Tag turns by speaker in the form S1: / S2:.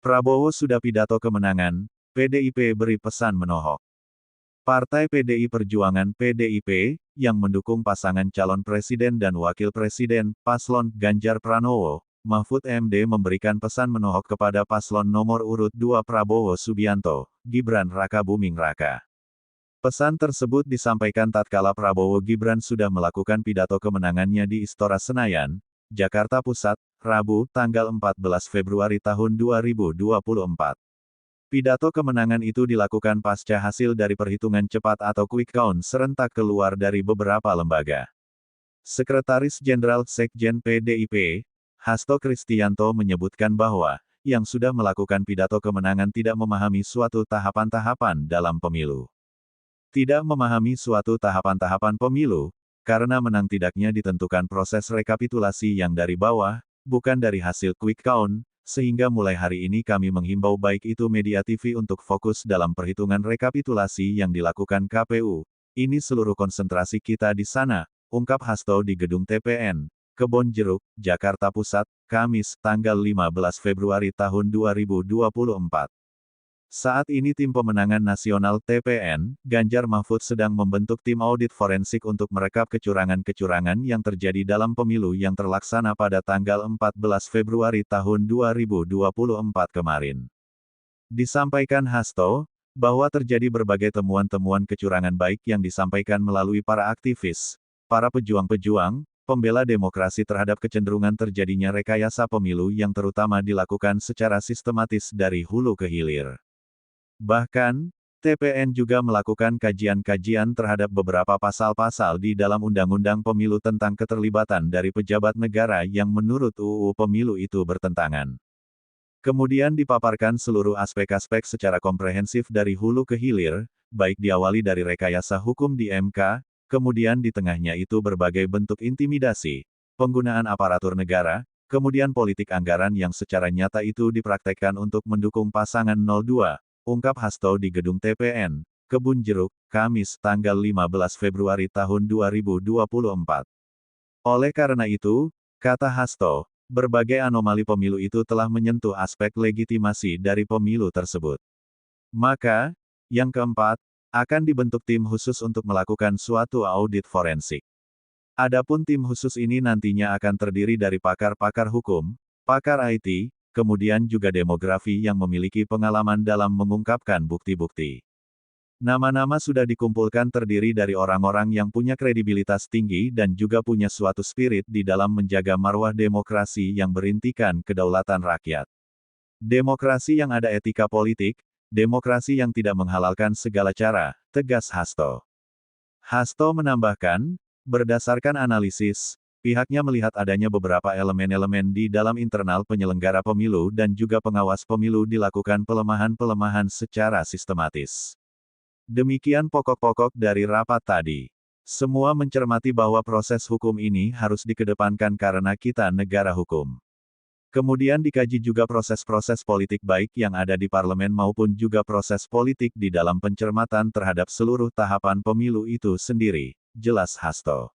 S1: Prabowo sudah pidato kemenangan, PDIP beri pesan menohok. Partai PDI Perjuangan (PDIP), yang mendukung pasangan calon presiden dan wakil presiden, paslon Ganjar Pranowo, Mahfud MD memberikan pesan menohok kepada paslon nomor urut 2 Prabowo Subianto, Gibran Rakabuming Raka. Pesan tersebut disampaikan tatkala Prabowo Gibran sudah melakukan pidato kemenangannya di Istora Senayan, Jakarta Pusat, Rabu, tanggal 14 Februari tahun 2024. Pidato kemenangan itu dilakukan pasca hasil dari perhitungan cepat atau quick count serentak keluar dari beberapa lembaga. Sekretaris Jenderal Sekjen PDIP, Hasto Kristianto menyebutkan bahwa, yang sudah melakukan pidato kemenangan tidak memahami suatu tahapan-tahapan dalam pemilu. Tidak memahami suatu tahapan-tahapan pemilu, karena menang tidaknya ditentukan proses rekapitulasi yang dari bawah, bukan dari hasil quick count, sehingga mulai hari ini kami menghimbau baik itu media TV untuk fokus dalam perhitungan rekapitulasi yang dilakukan KPU. Ini seluruh konsentrasi kita di sana, ungkap Hasto di gedung TPN, Kebon Jeruk, Jakarta Pusat, Kamis, tanggal 15 Februari tahun 2024. Saat ini tim pemenangan nasional TPN, Ganjar Mahfud sedang membentuk tim audit forensik untuk merekap kecurangan-kecurangan yang terjadi dalam pemilu yang terlaksana pada tanggal 14 Februari tahun 2024 kemarin. Disampaikan Hasto, bahwa terjadi berbagai temuan-temuan kecurangan baik yang disampaikan melalui para aktivis, para pejuang-pejuang, pembela demokrasi terhadap kecenderungan terjadinya rekayasa pemilu yang terutama dilakukan secara sistematis dari hulu ke hilir. Bahkan, TPN juga melakukan kajian-kajian terhadap beberapa pasal-pasal di dalam Undang-Undang Pemilu tentang keterlibatan dari pejabat negara yang menurut UU Pemilu itu bertentangan. Kemudian dipaparkan seluruh aspek-aspek secara komprehensif dari hulu ke hilir, baik diawali dari rekayasa hukum di MK, kemudian di tengahnya itu berbagai bentuk intimidasi, penggunaan aparatur negara, kemudian politik anggaran yang secara nyata itu dipraktekkan untuk mendukung pasangan 02. Ungkap Hasto di gedung TPN, Kebun Jeruk, Kamis, tanggal 15 Februari tahun 2024. Oleh karena itu, kata Hasto, berbagai anomali pemilu itu telah menyentuh aspek legitimasi dari pemilu tersebut. Maka, yang keempat, akan dibentuk tim khusus untuk melakukan suatu audit forensik. Adapun tim khusus ini nantinya akan terdiri dari pakar-pakar hukum, pakar IT, kemudian juga demografi yang memiliki pengalaman dalam mengungkapkan bukti-bukti. Nama-nama sudah dikumpulkan terdiri dari orang-orang yang punya kredibilitas tinggi dan juga punya suatu spirit di dalam menjaga marwah demokrasi yang berintikan kedaulatan rakyat. Demokrasi yang ada etika politik, demokrasi yang tidak menghalalkan segala cara, tegas Hasto. Hasto menambahkan, berdasarkan analisis, pihaknya melihat adanya beberapa elemen-elemen di dalam internal penyelenggara pemilu dan juga pengawas pemilu dilakukan pelemahan-pelemahan secara sistematis. Demikian pokok-pokok dari rapat tadi. Semua mencermati bahwa proses hukum ini harus dikedepankan karena kita negara hukum. Kemudian dikaji juga proses-proses politik baik yang ada di parlemen maupun juga proses politik di dalam pencermatan terhadap seluruh tahapan pemilu itu sendiri, jelas Hasto.